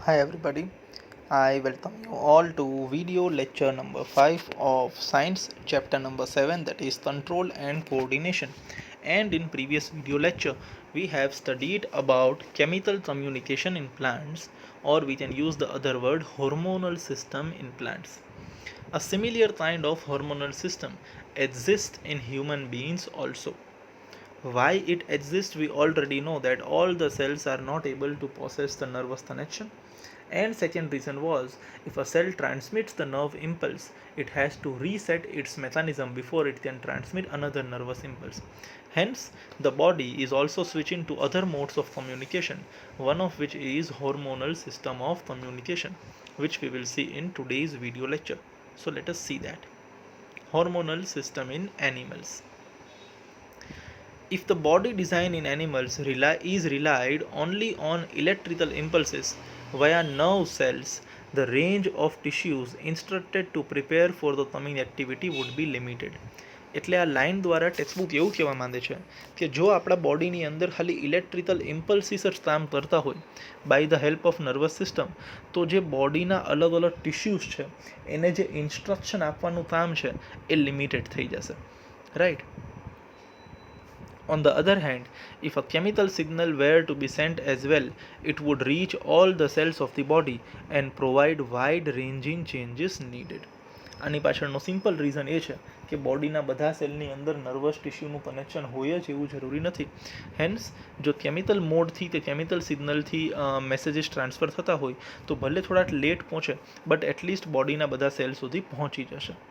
Hi everybody, I welcome you all to video lecture number 5 of science chapter number 7, that is control and coordination. And in previous video lecture we have studied about chemical communication in plants, or we can use the other word hormonal system in plants. A similar kind of hormonal system exists in human beings also. Why it exists, we already know that all the cells are not able to process the nervous connection. And second reason was, if a cell transmits the nerve impulse, it has to reset its mechanism before it can transmit another nervous impulse. Hence, the body is also switching to other modes of communication, one of which is hormonal system of communication, which we will see in today's video lecture. So let us see that. Hormonal system in animals. If the body design in animals is relied only on electrical impulses via nerve cells, the range of tissues instructed to prepare for the coming activity would be limited. એટલે આ line દ્વારા textbook એવું કહેવા માંગે છે કે જો આપણા બોડીની અંદર ખાલી ઇલેક્ટ્રિકલ ઇમ્પલ્સીસ જ કામ કરતા હોય by the help of nervous system, તો જે બોડીના અલગ અલગ ટિશ્યુઝ છે એને જે ઇન્સ્ટ્રક્શન આપવાનું કામ છે એ લિમિટેડ થઈ જશે, right. On the other hand, if a chemical signal were to be sent as well, it would reach all the cells of the body and provide wide-ranging changes needed. આની પાછળનો simple reason એ છે કે બોડીના બધા સેલની અંદર nervous ટિશ્યુનું connection હોય જ એવું જરૂરી નથી. હેન્સ જો કેમિકલ મોડથી કે કેમિકલ સિગ્નલથી મેસેજીસ ટ્રાન્સફર થતા હોય તો ભલે થોડાક લેટ પહોંચે, બટ એટલીસ્ટ બોડીના બધા સેલ સુધી પહોંચી જશે.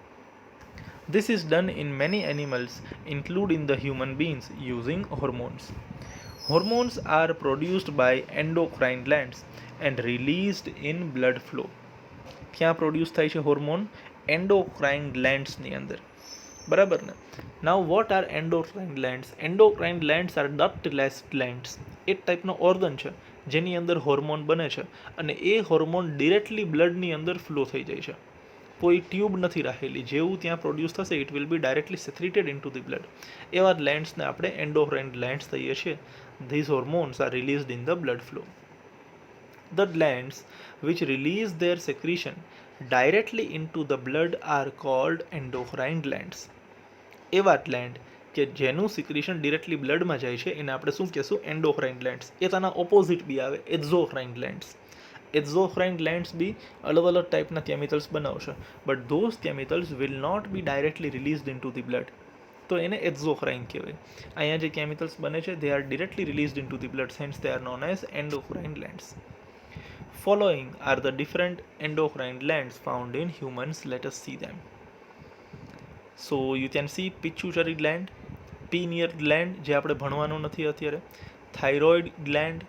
This is done in many animals, including the human beings, using hormones. Hormones are produced by endocrine glands and released in blood flow. ક્યાં પ્રોડ્યુસ થાય છે હોર્મોન? એન્ડોક્રાઇન ગ્લેન્ડ્સની અંદર, બરાબર ને? Now what are endocrine glands? Endocrine glands are ductless glands. એક ટાઈપનો organ છે જેની અંદર હોર્મોન બને છે અને એ હોર્મોન ડિરેક્ટલી બ્લડની અંદર ફ્લો થઈ જાય છે. કોઈ ટ્યુબ નથી રાખેલી, જેવું ત્યાં પ્રોડ્યુસ થશે it will be directly secreted in two the blood. એવા ગ્લેન્ડ્સને આપણે એન્ડોક્રાઇન ગ્લેન્ડ્સ કહીએ છીએ. These hormones are released in the blood flow. The glands which release their secretion directly into the blood are called endocrine glands. એવા gland કે જેનું secretion directly બ્લડમાં જાય છે એને આપણે શું કહેશું? Endocrine glands. એ તેના ઓપોઝિટ બી આવે, એક્ઝોક્રાઇન ગ્લેન્ડ્સ. એક્ઝોક્રાઇન ગ્લેન્ડ્સ બી અલગ અલગ ટાઈપના કેમિકલ્સ બનાવશે, but those chemicals will not be directly released in two the blood, તો એને એક્ઝોક્રાઇન કહેવાય. અહીંયા જે કેમિકલ્સ બને છે they are directly released in two the blood, hence they are known as endocrine glands. Following are the different endocrine glands found in humans. Let us see them. So you can see pituitary gland, pineal gland જે આપણે ભણવાનું નથી અત્યારે, thyroid gland,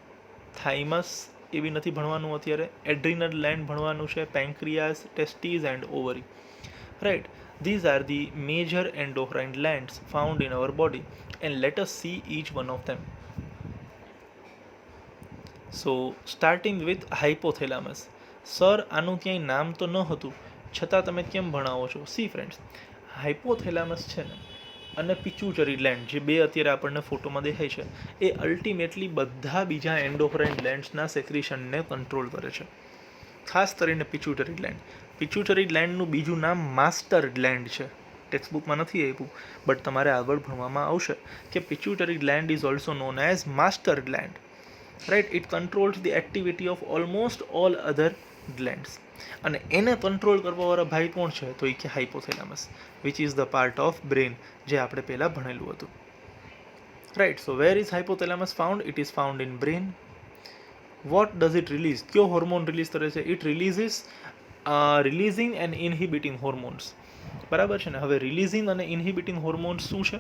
થાઇમસ એ બી નથી ભણવાનું અત્યારે, adrenal gland ભણવાનું છે, pancreas, testes and ovary, right. These are the major endocrine glands found in our body, and let us see each one of them. So starting with hypothalamus. Sir આનું ક્યાંય નામ તો ન હતું છતાં તમે કેમ ભણાવો છો? સી ફ્રેન્ડ્સ, હાઇપોથેલામસ છે ને અને પિચ્યુટરી ગ્લેન્ડ જે બે અત્યારે આપણને ફોટોમાં દેખાય છે એ અલ્ટિમેટલી બધા બીજા એન્ડોક્રાઇન ગ્લેન્ડ્સના સેક્રેશનને કંટ્રોલ કરે છે, ખાસ કરીને પિચ્યુટરી ગ્લેન્ડ. પિચ્યુટરી ગ્લેન્ડનું બીજું નામ માસ્ટર ગ્લેન્ડ છે. ટેક્સ્ટબુકમાં નથી આપ્યું બટ તમારે આગળ ભણવામાં આવશે કે pituitary gland is also known as master gland, right. It controls the activity of almost all other glands. અને એને કંટ્રોલ કરવાવાળા ભાઈ કોણ છે? તો એ કે hypothalamus, which is the part of brain, જે આપણે પહેલાં ભણેલું હતું, right. So where is hypothalamus found? It is found in brain. What does it release? કયો હોર્મોન રિલીઝ કરે છે? It releases releasing and inhibiting hormones, બરાબર છે ને? હવે રિલીઝિંગ અને ઇનહિબિટિંગ હોર્મોન્સ શું છે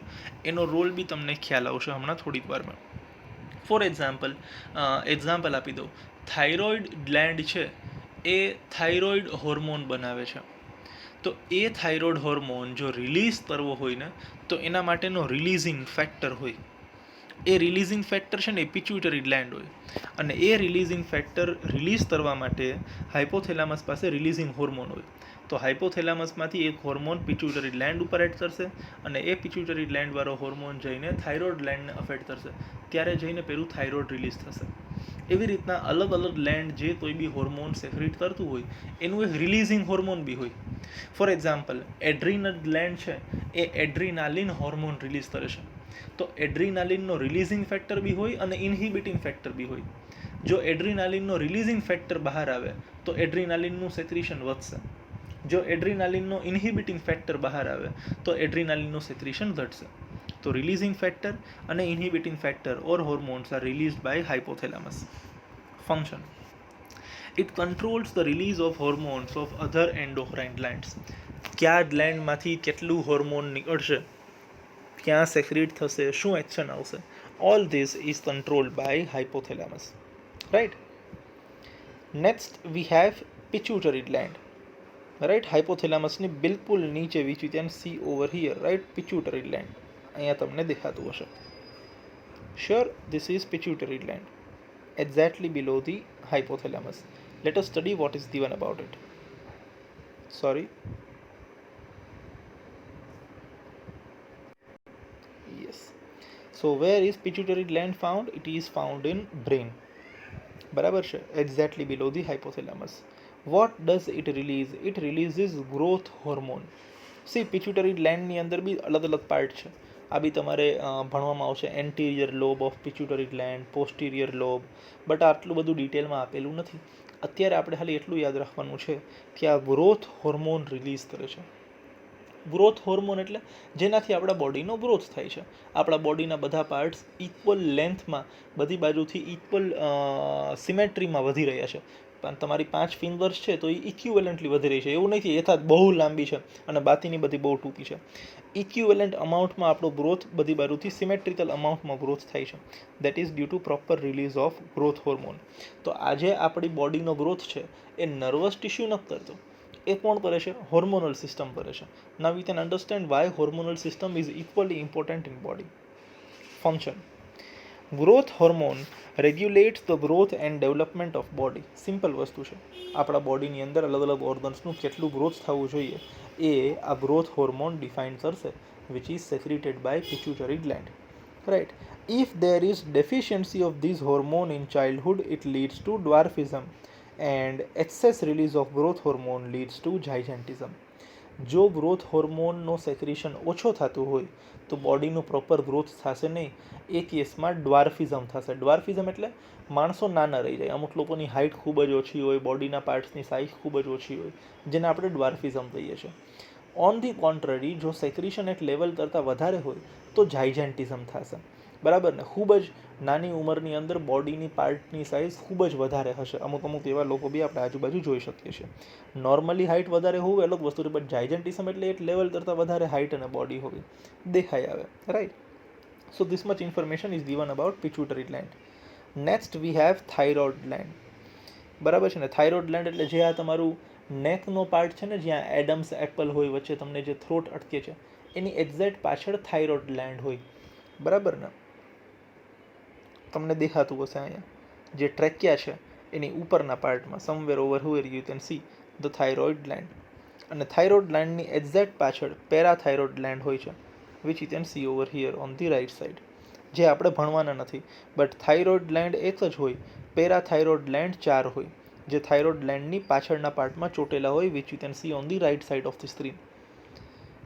એનો રોલ બી તમને ખ્યાલ આવશે હમણાં થોડીક વારમાં. ફોર એક્ઝામ્પલ આપી દઉં, થાઇરોઇડ ગ્લેન્ડ છે એ થાઇરોઇડ હોર્મોન બનાવે છે. તો એ થાઇરોઇડ હોર્મોન જો રિલીઝ કરવો હોય ને તો એના માટેનો રિલીઝિંગ ફેક્ટર હોય. એ રિલીઝિંગ ફેક્ટર છે ને એ પિચ્યુટરી ગ્લેન્ડ હોય, અને એ રિલીઝિંગ ફેક્ટર રિલીઝ કરવા માટે હાઇપોથેલામસ પાસે રિલીઝિંગ હોર્મોન હોય. તો હાઇપોથેલામસમાંથી એક હોર્મોન પિચ્યુટરી ગ્લેન્ડ ઉપર એડ કરશે અને એ પિચ્યુટરી ગ્લેન્ડવાળો હોર્મોન જઈને થાઇરોઇડ ગ્લેન્ડને અફેક્ટ કરશે, ત્યારે જઈને પેલું થાઇરોઇડ રિલીઝ થશે. એવી રીતના અલગ અલગ ગ્લેન્ડ જે કોઈ બી હોર્મોન સેક્રેટ કરતું હોય એનું એક રિલીઝિંગ હોર્મોન બી હોય. ફોર એક્ઝામ્પલ, એડ્રીનલ ગ્લેન્ડ છે એ એડ્રીનાલિન હોર્મોન રિલીઝ કરે છે. તો એડ્રીનાલિનનો રિલીઝિંગ ફેક્ટર બી હોય અને ઇન્હિબિટિંગ ફેક્ટર બી હોય. જો એડ્રીનાલિનનો રિલીઝિંગ ફેક્ટર બહાર આવે તો એડ્રીનાલિનનું સેક્રેશન વધશે. જો એડ્રીનાલિનનો ઇન્હિબિટિંગ ફેક્ટર બહાર આવે તો એડ્રીનાલિનનું સેક્રેશન ઘટશે. તો releasing factor અને inhibiting factor or hormones are released by hypothalamus. Function: it controls the release of hormones of other endocrine glands. કયા ગ્લેન્ડમાંથી કેટલું હોર્મોન નીકળશે, ક્યાં સેક્રેટ થશે, શું એક્શન આવશે, all this is controlled by hypothalamus. Right? Next we have pituitary gland. Right? hypothalamus ની બિલકુલ નીચે, which you can see over here, right? pituitary gland અહીંયા તમને દેખાતું હશે. Sure, this is pituitary gland, exactly below the hypothalamus. Let us study what is given about it. Sorry. Yes. So where is pituitary gland found? It is found in brain. બરાબર છે, exactly below the hypothalamus. What does it release? It releases growth hormone. See, pituitary gland ની અંદર બી અલગ અલગ part છે. આ બી તમારે ભણવામાં આવશે, anterior lobe of pituitary gland, posterior lobe, but આટલું બધું ડિટેલમાં આપેલું નથી. અત્યારે આપણે ખાલી એટલું યાદ રાખવાનું છે કે આ ગ્રોથ હોર્મોન રિલીઝ કરે છે. ગ્રોથ હોર્મોન એટલે જેનાથી આપણા બોડીનો ગ્રોથ થાય છે. આપણા બોડીના બધા પાર્ટ્સ ઇક્વલ લેન્થમાં, બધી બાજુથી ઇક્વલ સિમેટ્રીમાં વધી રહ્યા છે. પણ તમારી 5 ફિંગર્સ છે તો એ ઇક્વિવેલન્ટલી વધી રહી છે. એવું નથી યથાર્થ બહુ લાંબી છે અને બાકીની બધી બહુ ટૂંકી છે. ઇક્વિવેલન્ટ અમાઉન્ટમાં આપણો ગ્રોથ બધી બાજુથી સિમેટ્રિકલ અમાઉન્ટમાં ગ્રોથ થાય છે. That is due to proper release of growth hormone. તો આજે આપણી બોડીનો ગ્રોથ છે એ નર્વસ ટિશ્યુ નથી કરતો, એ કોણ કરે છે? હોર્મોનલ સિસ્ટમ કરે છે. Now we can understand why hormonal system is equally important in body. Function: growth hormone regulates the growth and development of body. Simple વસ્તુ છે, આપણા બોડીની અંદર અલગ અલગ ઓર્ગન્સનું કેટલું ગ્રોથ થવું જોઈએ એ આ ગ્રોથ હોર્મોન ડિફાઇન કરશે, which is secreted by pituitary gland. Right? If there is deficiency of this hormone in childhood, it leads to dwarfism and excess release of growth hormone leads to gigantism. જો growth હોર્મોનનો સેક્રેશન ઓછો થતું હોય તો બોડીનું proper growth થશે નહીં. એ કેસમાં ડ્વાર્ફિઝમ થશે. ડ્વાર્ફિઝમ એટલે માણસો નાના રહી જાય. અમુક લોકોની હાઇટ ખૂબ જ ઓછી હોય, બોડીના પાર્ટ્સની સાઇઝ ખૂબ જ ઓછી હોય, જેને આપણે ડ્વાર્ફિઝમ કહીએ છીએ. ઓન ધી કોન્ટ્રરી, જો સેક્રેશન એક લેવલ કરતાં વધારે હોય તો જાયજેન્ટિઝમ થશે. બરાબર ને? ખૂબ જ નાની ઉંમરની અંદર બોડીની પાર્ટની સાઇઝ ખૂબ જ વધારે હશે. અમુક એવા લોકો બી આપણે આજુબાજુ જોઈ શકીએ છીએ. નોર્મલી હાઇટ વધારે હોવું અલગ વસ્તુ છે, બટ જાયજેન્ટિઝમ એટલે એક લેવલ કરતાં વધારે હાઇટ અને બોડી હોવી, દેખાઈ આવે. Right? So this much information is given about pituitary gland. Next we have thyroid gland. બરાબર છે ને? થાઇરોઇડ ગ્લેન્ડ એટલે જે આ તમારું નેકનો પાર્ટ છે ને, જ્યાં એડમ્સ એપલ હોય, વચ્ચે તમને જે થ્રોટ અટકે છે, એની એક્ઝેક્ટ પાછળ થાઇરોઇડ ગ્લેન્ડ હોય. બરાબર ને? તમને દેખાતું હશે અહીંયા જે ટ્રેકિયા છે એની ઉપરના પાર્ટમાં, somewhere over here you can see the thyroid gland. અને થાઇરોઇડ ગ્લેન્ડની એક્ઝેક્ટ પાછળ પેરાથાઇરોઇડ ગ્લેન્ડ હોય છે, which you can see over here on the right side. જે આપણે ભણવાના નથી, બટ થાઇરોઇડ ગ્લેન્ડ એક જ હોય, પેરાથાઇરોઇડ ગ્લેન્ડ 4 હોય, જે થાઇરોઇડ ગ્લેન્ડની પાછળના પાર્ટમાં ચોટેલા હોય, which you can see on the right side of the screen.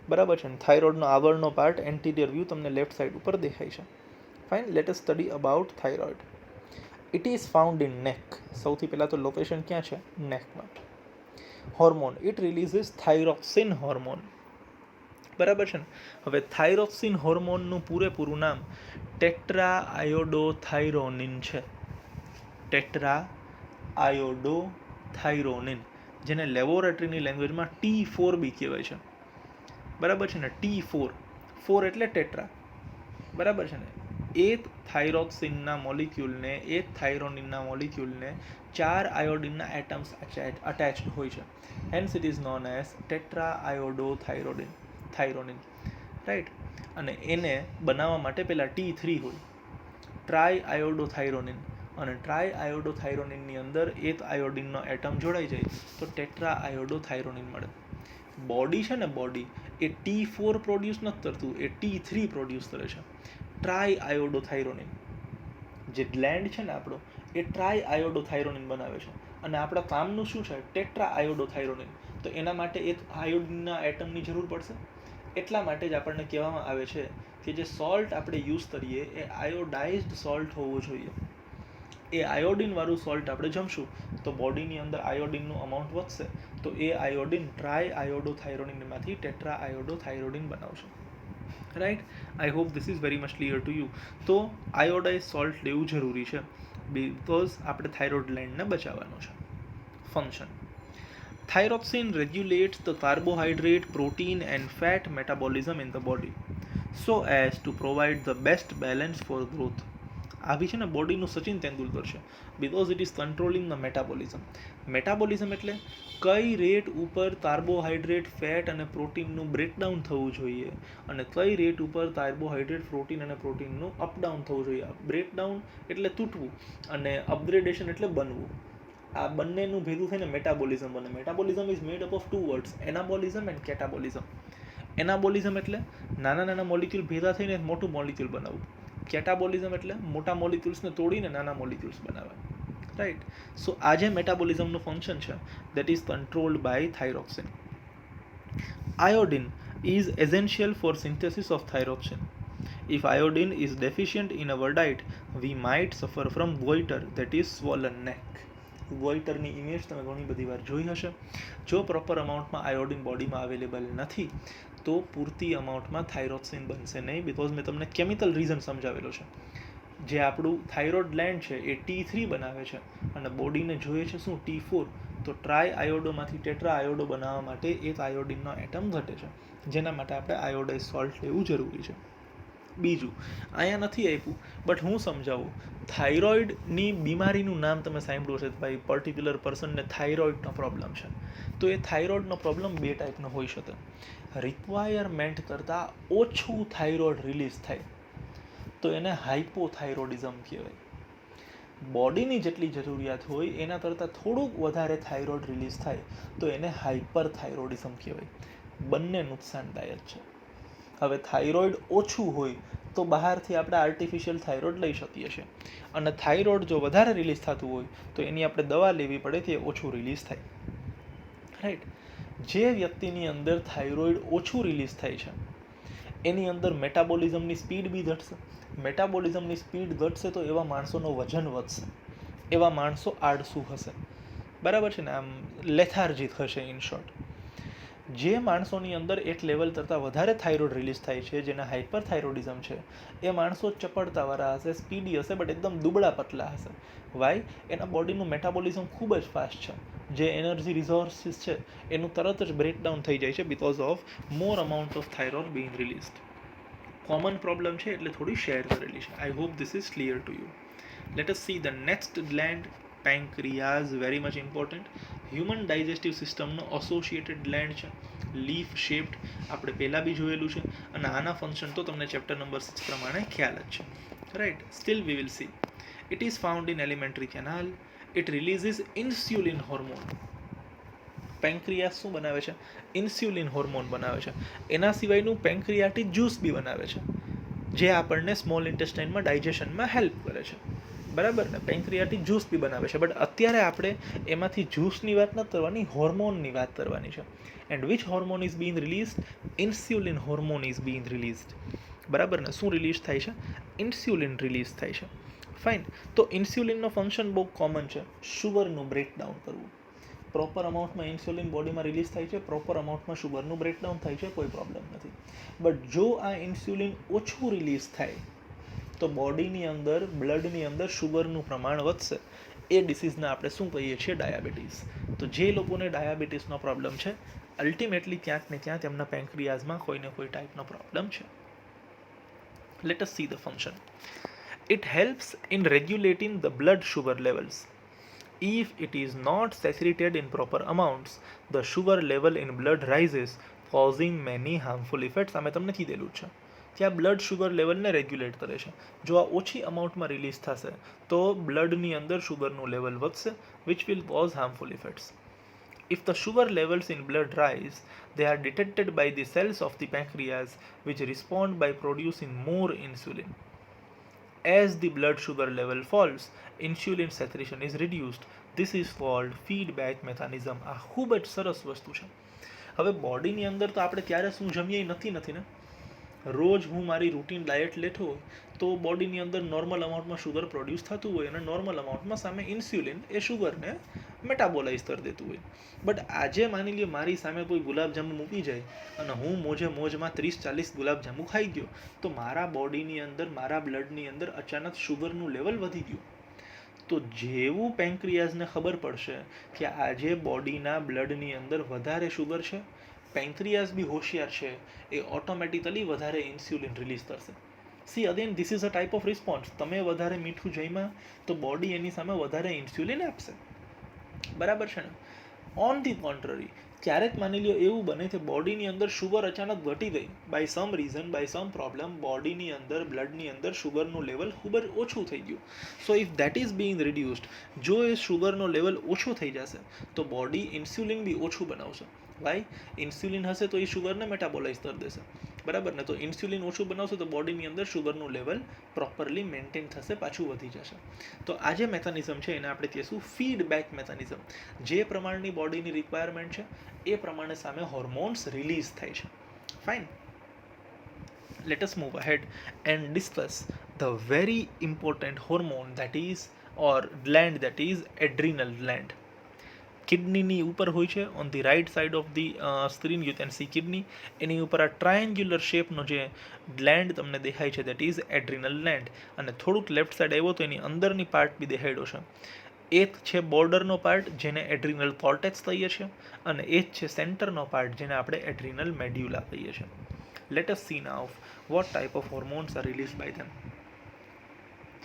બરાબર છે ને? થાઇરોઇડનો આગળનો પાર્ટ એન્ટિરિયર વ્યૂ તમને લેફ્ટ સાઇડ ઉપર દેખાય છે. Fine, let us study about thyroid. It is found in neck. સૌથી પહેલાં તો લોકેશન ક્યાં છે? નેકમાં. Hormone: it releases thyroxine hormone. બરાબર છે ને? હવે થાઇરોક્સિન હોર્મોનનું પૂરેપૂરું નામ ટેટ્રા આયોડોથાઇરોનિન છે. ટેટ્રા આયોડોથાઇરોનિન, જેને લેબોરેટરીની લેંગ્વેજમાં T4 બી કહેવાય છે. બરાબર છે ને? T4 એટલે ટેટ્રા. બરાબર છે ને? એક થાઇરોક્સિનના મોલિક્યુલને, એક થાઇરોનિનના મોલિક્યુલને 4 આયોડિનના એટમ્સ અટેચ્ડ હોય છે. Hence it is known as tetraiodothyronine. Right? અને એને બનાવવા માટે પહેલાં T3 હોય, ટ્રાય આયોડોથાઇરોનિન. અને ટ્રાય આયોડોથાઇરોનિનની અંદર એક આયોડિનનો એટમ જોડાઈ જાય તો ટેટ્રા આયોડોથાઇરોનિન મળે. બોડી છે ને, બોડી એ T4 પ્રોડ્યુસ નથી કરતું, એ T3 પ્રોડ્યુસ કરે છે, ટ્રાય આયોડોથાઇરોનિન. જે ગ્લેન્ડ છે ને આપણો, એ ટ્રાય આયોડોથાઇરોનિન બનાવે છે, અને આપણા કામનું શું છે, ટેટ્રા આયોડોથાઇરોનિન. તો એના માટે એક આયોડિનના એટમની જરૂર પડશે. એટલા માટે જ આપણને કહેવામાં આવે છે કે જે સોલ્ટ આપણે યુઝ કરીએ એ આયોડાઇઝ્ડ સોલ્ટ હોવું જોઈએ. એ આયોડિનવાળું સોલ્ટ આપણે જમશું તો બોડીની અંદર આયોડિનનું અમાઉન્ટ વધશે, તો એ આયોડિન ટ્રાય આયોડોથાઇરોનિનમાંથી ટેટ્રા આયોડોથાઇરોડિન બનાવશે. Right, I hope this is very much clear to you. તો આયોડાઇઝ સોલ્ટ લેવું જરૂરી છે બિકોઝ આપણે થાઇરોઇડ ગ્લેન્ડને બચાવવાનો છે. Function: thyroxine regulates the carbohydrate, protein and fat metabolism in the body so as to provide the best balance for growth. આવી છે ને બોડીનું સચિન તેંડુલકર છે, because it is controlling the metabolism. Metabolism એટલે કઈ રેટ ઉપર carbohydrate, fat અને પ્રોટીનનું breakdown થવું જોઈએ અને કઈ રેટ ઉપર કાર્બોહાઈડ્રેટ, પ્રોટીન અને પ્રોટીનનું અપડાઉન થવું જોઈએ. બ્રેકડાઉન એટલે તૂટવું અને અપગ્રેડેશન એટલે બનવું. આ બંનેનું ભેગું થઈને મેટાબોલિઝમ બને. Metabolism is made up of two words, anabolism and catabolism. Anabolism એટલે નાના નાના મોલિક્યુલ ભેગા થઈને મોટું મોલિક્યુલ બનાવવું. કેટાબોલિઝમ એટલે મોટા મોલિક્યુલ્સને તોડીને નાના મોલિક્યુલ્સ બનાવવા. રાઈટ, સો આ જે મેટાબોલિઝમનું ફંક્શન છે that is controlled by thyroxine. Iodine is essential for synthesis of thyroxine. If iodine is deficient in our diet, we might suffer from goiter, that is swollen neck. ગોઈટરની image તમે ઘણી બધી વાર જોઈ હશે. જો પ્રોપર અમાઉન્ટમાં આયોડિન બોડીમાં અવેલેબલ નથી તો પૂરતી અમાઉન્ટમાં થાઇરોક્સિન બનશે નહીં, બિકોઝ મેં તમને કેમિકલ રીઝન સમજાવેલો છે. જે આપણું થાઇરોઇડ ગ્લેન્ડ છે એ T3 બનાવે છે અને બોડીને જોઈએ છે શું, T4. તો ટ્રાય આયોડોમાંથી ટેટ્રા આયોડો બનાવવા માટે એક આયોડિનનો એટમ ઘટે છે, જેના માટે આપણે આયોડાઇઝ સોલ્ટ લેવું જરૂરી છે. બીજું અહીંયા નથી આપ્યું બટ હું સમજાવું. થાઇરોઇડની બીમારીનું નામ તમે સાંભળ્યું છે, ભાઈ પર્ટિક્યુલર પર્સનને થાઇરોઇડનો પ્રોબ્લેમ છે. તો એ થાઇરોઇડનો પ્રોબ્લેમ બે ટાઈપનો હોઈ શકે. રિક્વાયરમેન્ટ કરતાં ઓછું થાઇરોઇડ રિલીઝ થાય તો એને હાઇપોથાઇરોડિઝમ કહેવાય. બોડીની જેટલી જરૂરિયાત હોય એના કરતાં થોડુંક વધારે થાઇરોઇડ રિલીઝ થાય તો એને હાઇપરથાઇરોડિઝમ કહેવાય. બંને નુકસાનદાયક છે. હવે થાઇરોઇડ ઓછું હોય તો બહારથી આપણે આર્ટિફિશિયલ થાઇરોઇડ લઈ શકીએ છીએ, અને થાઇરોઇડ જો વધારે રિલીઝ થતું હોય તો એની આપણે દવા લેવી પડે કે ઓછું રિલીઝ થાય. રાઈટ, જે વ્યક્તિની અંદર થાઇરોઇડ ઓછું રિલીઝ થાય છે એની અંદર મેટાબોલિઝમની સ્પીડ બી ઘટશે. મેટાબોલિઝમની સ્પીડ ઘટશે તો એવા માણસોનો વજન વધશે, એવા માણસો આળસુ હશે. બરાબર છે ને, આમ લેથાર્જી થશે ઇન શોર્ટ. જે માણસોની અંદર એક લેવલ કરતાં વધારે થાઇરોઇડ રિલીઝ થાય છે, જેના હાઇપરથાઇરોડિઝમ છે, એ માણસો ચપળતાવાળા હશે, સ્પીડી હશે, બટ એકદમ દુબળા પતલા હશે. વાય? એના બોડીનું મેટાબોલિઝમ ખૂબ જ ફાસ્ટ છે. જે એનર્જી રિસોર્સિસ છે એનું તરત જ બ્રેકડાઉન થઈ જાય છે because of more amount of thyroid being released. Common problem છે એટલે થોડી શેર કરેલી છે. I hope this is clear to you. Let us see the next gland, pancreas. Very much important. Human digestive સિસ્ટમનો associated gland છે, leaf shaped. આપણે પહેલાં બી જોયેલું છે અને આના ફંક્શન તો તમને ચેપ્ટર નંબર 6 પ્રમાણે ખ્યાલ જ છે. Right, still we will see. It is found in alimentary canal. It releases insulin hormone. Pancreas શું બનાવે છે? ઇન્સ્યુલિન હોર્મોન બનાવે છે. એના સિવાયનું પેન્ક્રિયાટિક જ્યુસ બી બનાવે છે, જે આપણને સ્મોલ ઇન્ટેસ્ટાઇનમાં ડાયજેશનમાં હેલ્પ કરે છે. બરાબર ને? પેન્ક્રિયાટિક જ્યુસ બી બનાવે છે, બટ અત્યારે આપણે એમાંથી જ્યુસની વાત નથી કરવાની, હોર્મોનની વાત કરવાની છે. And which hormone is being released? Insulin hormone is being released. બરાબર ને? શું રિલીઝ થાય છે? ઇન્સ્યુલિન રિલીઝ થાય છે. ફાઇન. તો ઇન્સ્યુલિનનો ફંક્શન બહુ કોમન છે, શુગરનું બ્રેકડાઉન કરવું. પ્રોપર અમાઉન્ટમાં ઇન્સ્યુલિન બોડીમાં રિલીઝ થાય છે, પ્રોપર અમાઉન્ટમાં શુગરનું બ્રેકડાઉન થાય છે, કોઈ પ્રોબ્લેમ નથી. બટ જો આ ઇન્સ્યુલિન ઓછું રિલીઝ થાય તો બોડીની અંદર, બ્લડની અંદર શુગરનું પ્રમાણ વધશે. એ ડિસીઝને આપણે શું કહીએ છીએ? ડાયાબિટીસ. તો જે લોકોને ડાયાબિટીસનો પ્રોબ્લેમ છે, અલ્ટિમેટલી ક્યાંક ને ક્યાંક એમના પેન્ક્રિયાઝમાં કોઈને કોઈ ટાઈપનો પ્રોબ્લેમ છે. Late us see the function. It helps in regulating the blood sugar levels. If it is not saturated in proper amounts, the sugar level in blood rises, causing many harmful effects. અમે તમને કીધેલું છે કે આ blood sugar લેવલને regulate કરે છે. જો આ ઓછી અમાઉન્ટમાં રિલીઝ થશે તો બ્લડની અંદર શુગરનું લેવલ વધશે, which will cause harmful effects. If the sugar levels in blood rise, they are detected by the cells of the pancreas, which respond by producing more insulin. As the blood sugar level falls, insulin secretion is reduced. This is called feedback mechanism. આ ખૂબ જ સરસ વસ્તુ છે. હવે બોડીની અંદર તો આપણે ત્યારે શું જમીએ નથી ને. રોજ હું મારી રૂટીન ડાયટ લેતો હોય તો બોડીની અંદર નોર્મલ અમાઉન્ટમાં શુગર પ્રોડ્યુસ થતું હોય અને નોર્મલ અમાઉન્ટમાં સામે ઇન્સ્યુલિન એ શુગરને મેટાબોલાઇઝ કરી દેતું હોય. બટ આજે માની લ્યો મારી સામે કોઈ ગુલાબજાંબુ મૂકી જાય અને હું મોજમાં 30-40 ગુલાબજાંબુ ખાઈ ગયો તો મારા બોડીની અંદર, મારા બ્લડની અંદર અચાનક શુગરનું લેવલ વધી ગયું. તો જેવું પેન્ક્રિયાઝને ખબર પડશે કે આજે બોડીના બ્લડની અંદર વધારે શુગર છે, પેન્ક્રિયાઝ બી હોશિયાર છે, એ ઓટોમેટિકલી વધારે ઇન્સ્યુલિન રિલીઝ કરશે. C again this is a type of response. તમે વધારે મીઠું જમ્યા તો બોડી એની સામે વધારે ઇન્સ્યુલિન આપશે. બરાબર છે ને? ઓન ધી કોન્ટ્રરી, ક્યારેક માની લ્યો એવું બને કે બોડીની અંદર શુગર અચાનક ઘટી ગઈ, by some reason, by some problem બોડીની અંદર, બ્લડની અંદર શુગરનું લેવલ ખૂબ જ ઓછું થઈ ગયું. સો if that is being reduced, જો એ શુગરનો લેવલ ઓછો થઈ જશે તો બોડી ઇન્સ્યુલિન બી ઓછું બનાવશે. વાય? ઇન્સ્યુલિન હશે તો એ શુગરને મેટાબોલાઇઝ કરી દેશે. બરાબર ને? તો ઇન્સ્યુલિન ઓછું બનાવશે તો બોડીની અંદર શુગરનું લેવલ પ્રોપરલી મેન્ટેન થશે, પાછું વધી જશે. તો આ જે મેકેનિઝમ છે એને આપણે કહીશું ફીડબેક મેકેનિઝમ. જે પ્રમાણની બોડીની રિક્વાયરમેન્ટ છે એ પ્રમાણે સામે હોર્મોન્સ રિલીઝ થાય છે. Fine. Let us move ahead and discuss the very important hormone that is, or gland, that is adrenal gland. કિડનીની ઉપર હોય છે. On the right side of the screen you can see kidney. એની ઉપર આ triangular શેપનો જે gland તમને દેખાય છે દેટ ઇઝ એડ્રિનલ ગ્લેન્ડ. અને થોડુંક લેફ્ટ સાઇડ આવ્યો તો એની અંદરની પાર્ટ બી દેખાડ્યો છે. એક છે બોર્ડરનો પાર્ટ જેને એડ્રિનલ કોર્ટેક્સ કહીએ છીએ, અને એક છે સેન્ટરનો પાર્ટ જેને આપણે એડ્રિનલ મેડ્યુલા કહીએ છીએ. Late us C now what type of hormones are released by them.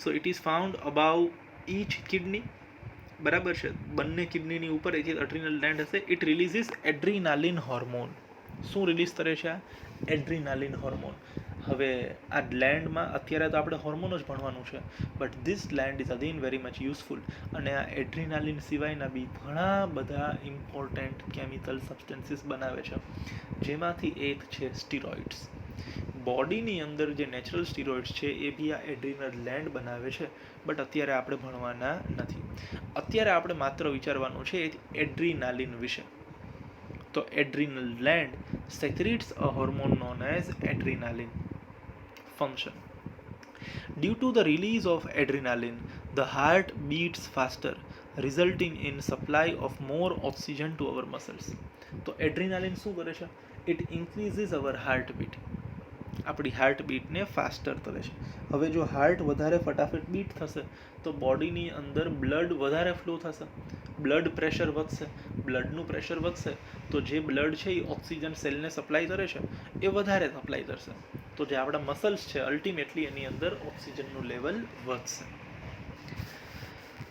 So it is found above each kidney. બરાબર છે? બંને કિડનીની ઉપર એક એડ્રિનલ ગ્લેન્ડ હશે. It રિલીઝિસ adrenaline hormone. શું રિલીઝ કરે છે? Adrenaline hormone. હવે આ ગ્લેન્ડમાં અત્યારે તો આપણે હોર્મોન જ ભણવાનું છે, but this gland is again very much useful. અને આ એડ્રીનાલિન સિવાયના બી ઘણા બધા ઇમ્પોર્ટન્ટ કેમિકલ સબસ્ટન્સીસ બનાવે છે, જેમાંથી એક છે સ્ટીરોઇડ્સ. બોડીની અંદર જે નેચરલ સ્ટીરોઇડ્સ છે એ બી આ એડ્રિનલ ગ્લેન્ડ બનાવે છે, બટ અત્યારે આપણે ભણવાના નથી. અત્યારે આપણે માત્ર વિચારવાનું છે એડ્રીનાલિન વિશે. તો adrenal gland secretes a hormone known as adrenaline. Function. Due to the release of adrenaline, the heart beats faster, resulting in supply of more oxygen to our muscles. તો એડ્રીનાલિન શું કરે છે? It increases our heart beat. આપણી heart બીટને faster કરે છે. હવે જો હાર્ટ વધારે ફટાફટ બીટ થશે તો બોડીની અંદર બ્લડ વધારે ફ્લો થશે, બ્લડ પ્રેશર વધશે. બ્લડનું પ્રેશર વધશે તો જે બ્લડ છે એ ઓક્સિજન સેલને સપ્લાય કરે છે એ વધારે સપ્લાય કરશે. તો જે આપણા મસલ્સ છે અલ્ટિમેટલી એની અંદર ઓક્સિજનનું લેવલ વધશે.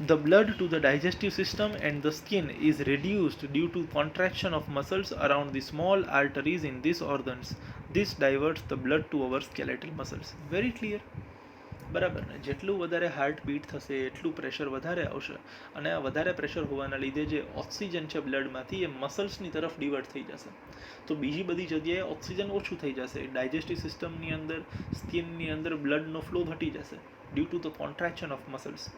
The blood to the digestive system and the skin is reduced due to contraction of muscles around the small arteries in these organs. This diverts the blood to our skeletal muscles. Very clear? બરાબર ને? જેટલું વધારે heart beat થશે એટલું pressure વધારે આવશે, અને આ વધારે પ્રેશર હોવાના લીધે જે ઓક્સિજન છે બ્લડમાંથી એ મસલ્સની તરફ ડિવર્ટ થઈ જશે. તો બીજી બધી જગ્યાએ ઓક્સિજન ઓછું થઈ જશે. ડાયજેસ્ટિવ સિસ્ટમની અંદર, સ્કિનની અંદર બ્લડનો ફ્લો ઘટી જશે due to the contraction of muscles.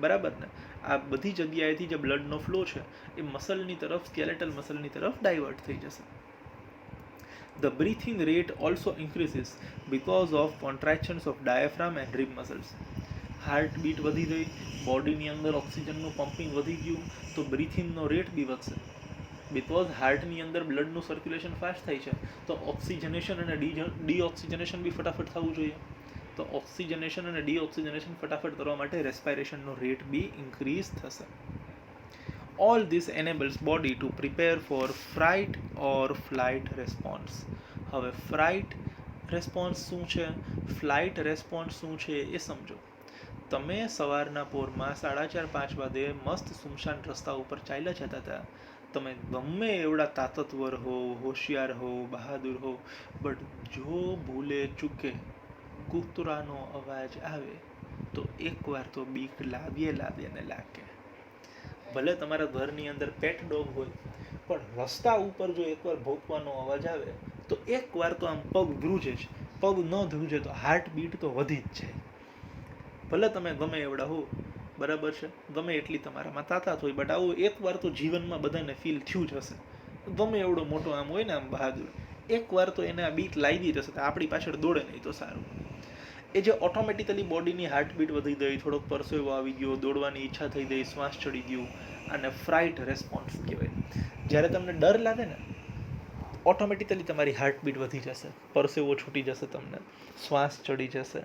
બરાબર ને? આ બધી જગ્યાએથી જે બ્લડનો ફ્લો છે એ મસલની તરફ, સ્કેલેટલ મસલની તરફ ડાયવર્ટ થઈ જશે. The breathing rate also increases because of contractions of diaphragm and rib muscles. Heart beat વધી ગઈ, બોડીની અંદર ઓક્સિજનનું પમ્પિંગ વધી ગયું તો બ્રીથિંગનો રેટ બી વધશે. બિકોઝ હાર્ટની અંદર બ્લડનું સર્ક્યુલેશન ફાસ્ટ થાય છે તો ઓક્સિજનેશન અને ડીઓક્સિજનેશન બી ફટાફટ થવું જોઈએ. તો ઓક્સિજનેશન અને ડીઓક્સિજનેશન ફટાફટ કરવા માટે રેસ્પાયરેશનનો રેટ બી ઇન્ક્રીઝ થશે. All this enables body to prepare for fright or flight response. હવે ફ્રાઇટ રેસ્પોન્સ શું છે, ફ્લાઇટ રેસ્પોન્સ શું છે એ સમજો. તમે સવારના પોરમાં 4:30-5 વાગે મસ્ત સુમસાન રસ્તા ઉપર ચાલ્યા જતા હતા. તમે ગમે એવડા તાકતવર હો, હોશિયાર હો, બહાદુર હો, બટ જો ભૂલે ચૂકે કૂતરાનો અવાજ આવે તો એકવાર તો બીક લાગે. ભલે તમારા ઘરની અંદર પેટ ડોગ હોય, પણ રસ્તા ઉપર જો એકવાર ભોંકવાનો અવાજ આવે તો એકવાર તો આમ પગ ધ્રુજે જ. પગ ન ધ્રુજે તો હાર્ટ બીટ તો વધી જ જાય. ભલે તમે ગમે એવડા હો, બરાબર છે, ગમે એટલી તમારામાં તાકાત હોય, બટ આવું એકવાર તો જીવનમાં બધાને ફીલ થયું જ હશે. ગમે એવડો મોટો આમ હોય ને આમ બહાદુર, એકવાર તો એને આ બીક લાગી જ હશે, તો આપણી પાછળ દોડે નહીં તો સારું. એ જે ઓટોમેટિકલી બોડીની હાર્ટબીટ વધી ગઈ, થોડોક પરસેવો આવી ગયો, દોડવાની ઈચ્છા થઈ ગઈ, શ્વાસ ચડી ગયું, અને ફ્રાઇટ રેસ્પોન્સ કહેવાય. જ્યારે તમને ડર લાગે ને, ઓટોમેટિકલી તમારી હાર્ટબીટ વધી જશે, પરસેવો છૂટી જશે, તમને શ્વાસ ચડી જશે,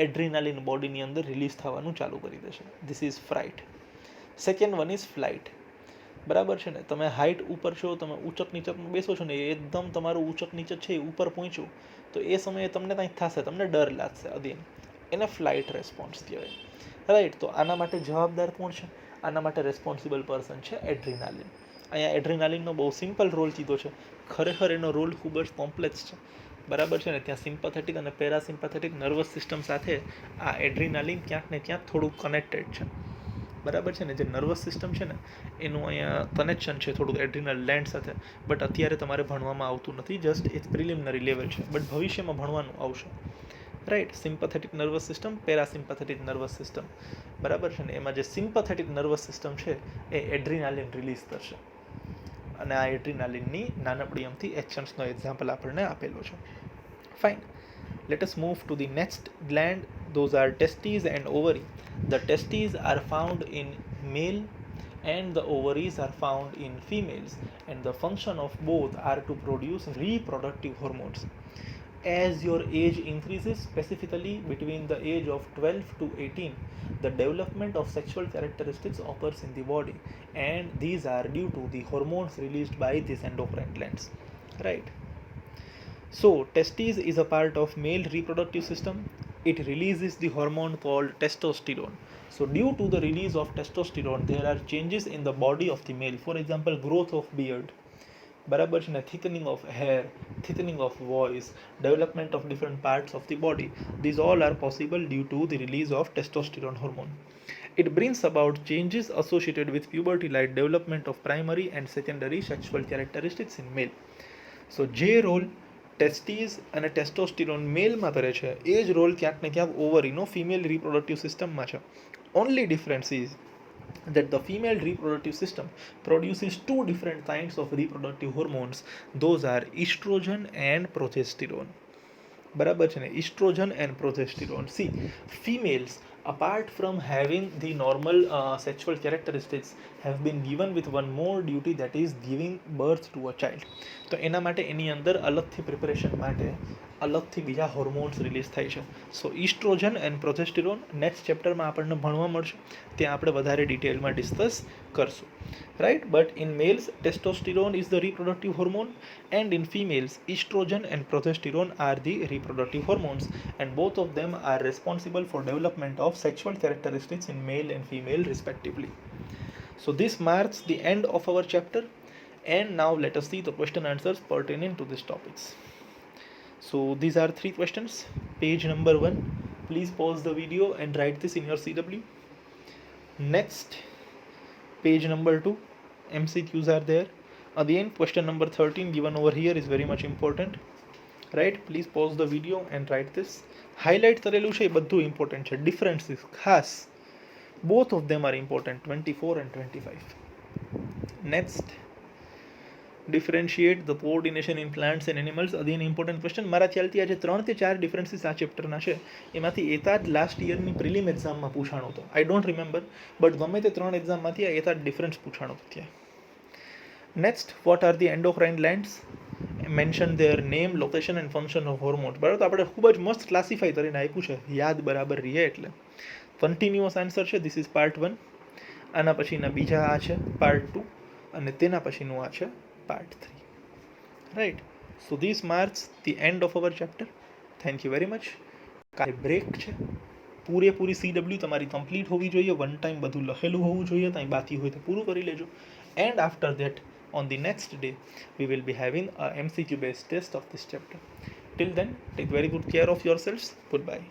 એડ્રીનાલિન બોડીની અંદર રિલીઝ થવાનું ચાલુ કરી દેશે. This is fright. Second one is flight. બરાબર છે ને, તમે હાઇટ ઉપર છો, તમે ઊંચક નીચકમાં બેસો છો ને, એકદમ તમારું ઊંચક નીચક છે એ ઉપર પહોંચ્યું, તો એ સમયે તમને કંઈક થશે, તમને ડર લાગશે અધીન, એને ફ્લાઇટ રેસ્પોન્સ કહેવાય. રાઈટ. તો આના માટે જવાબદાર કોણ છે? આના માટે રેસ્પોન્સિબલ પર્સન છે એડ્રીનાલિન. અહીંયા એડ્રીનાલિનનો બહુ સિમ્પલ રોલ કીધો છે, ખરેખર એનો રોલ ખૂબ જ કોમ્પ્લેક્સ છે. બરાબર છે ને, ત્યાં સિમ્પેથેટિક અને પેરાસિમ્પેથેટિક નર્વસ સિસ્ટમ સાથે આ એડ્રીનાલિન ક્યાંક ને ક્યાંક થોડુંક કનેક્ટેડ છે. બરાબર છે ને, જે નર્વસ સિસ્ટમ છે ને એનું અહીંયા કનેક્શન છે થોડુંક એડ્રીનલ ગ્લેન્ડ સાથે, બટ અત્યારે તમારે ભણવામાં આવતું નથી, જસ્ટ એ પ્રિલિમિનરી લેવલ છે, બટ ભવિષ્યમાં ભણવાનું આવશે. Right. Sympathetic nervous system, parasympathetic nervous system. બરાબર છે ને, એમાં જે સિમ્પેથેટિક નર્વસ સિસ્ટમ છે એ એડ્રીનાલિન રિલીઝ કરશે, અને આ એડ્રીનાલિનની નાનકડી અમથી એક્શન્સનો એક્ઝામ્પલ આપણને આપેલો છે. Fine. Let us move to the next gland. Those are testes and ovary. The testes are found in male and the ovaries are found in females, and the function of both are to produce reproductive hormones. As your age increases, specifically between the age of 12 to 18, the development of sexual characteristics occurs in the body, and these are due to the hormones released by these endocrine glands. Right. So, testes is a part of male reproductive system. It releases the hormone called testosterone. So, due to the release of testosterone, there are changes in the body of the male. For example, growth of beard, બરાબર છે ને, thickening of hair, thickening of voice, development of different parts of the body. These all are possible due to the release of testosterone hormone. It brings about changes associated with puberty, like development of primary and secondary sexual characteristics in male. So, જે role tests અને ટેસ્ટોસ્ટિરોન મેલમાં કરે છે, એ જ role ક્યાંક ને ક્યાંક ઓવરીનો female reproductive સિસ્ટમમાં છે. Only difference is that the female reproductive system produces two different kinds of reproductive hormones. Those are estrogen and progesterone. બરાબર છે ને, estrogen and progesterone. See, females, apart from having the normal sexual characteristics, have been given with one more duty, that is giving birth to a child. તો એના માટે એની અંદર અલગથી preparation માટે અલગથી બીજા હોર્મોન્સ રિલીઝ થાય છે. સો ઇસ્ટ્રોજન એન્ડ પ્રોજેસ્ટેરોન નેક્સ્ટ ચેપ્ટરમાં આપણને ભણવા મળશે, ત્યાં આપણે વધારે ડિટેલમાં ડિસ્કસ કરશું. Right. But in males, testosterone is the reproductive hormone, and in females, estrogen and progesterone are the reproductive hormones, and both of them are responsible for development of sexual characteristics in male and female respectively. So this marks the end of our chapter, and now let us see the question answers pertaining to these topics. So these are 3 questions. Page number 1, please pause the video and write this in your CW. Next, page number 2, MCQs are there. Again, question number 13 given over here is very much important. Right. Please pause the video and write this. Highlight કરેલું છે એ બધું important છે. Differences ખાસ, both of them are important, 24 and 25. Next, differentiate the coordination in plants and animals. Again important question. મારા ખ્યાલથી આજે 3 થી 4 differences આ ચેપ્ટરના છે, એમાંથી એકાદ લાસ્ટ યરની પ્રિલિમ એક્ઝામમાં પૂછાણો હતો. આઈ ડોન્ટ રિમેમ્બર, બટ ગમે તે 3 એક્ઝામમાંથી આ એકાદ ડિફરન્સ પૂછાણો હતો ત્યાં. Next, what are the endocrine glands? Mention their name, location and function of hormones. બરાબર, તો આપણે ખૂબ જ મસ્ત ક્લાસિફાઈ કરીને આપ્યું છે, યાદ બરાબર રહે એટલે. કન્ટિન્યુઅસ આન્સર છે, ધીસ ઇઝ પાર્ટ 1. આના પછીના બીજા આ છે પાર્ટ 2, અને તેના પછીનું આ છે part 3. Right. So this marks the end of our chapter. Thank you very much. કાલે બ્રેક છે, પૂરેપૂરી CW તમારી કમ્પ્લીટ હોવી જોઈએ, વન ટાઈમ બધું લખેલું હોવું જોઈએ, ત્યાં બાકી હોય તો પૂરું કરી લેજો. And after that, on the next day, we will be having a MCQ based test of this chapter. Till then, take very good care of yourselves. Goodbye.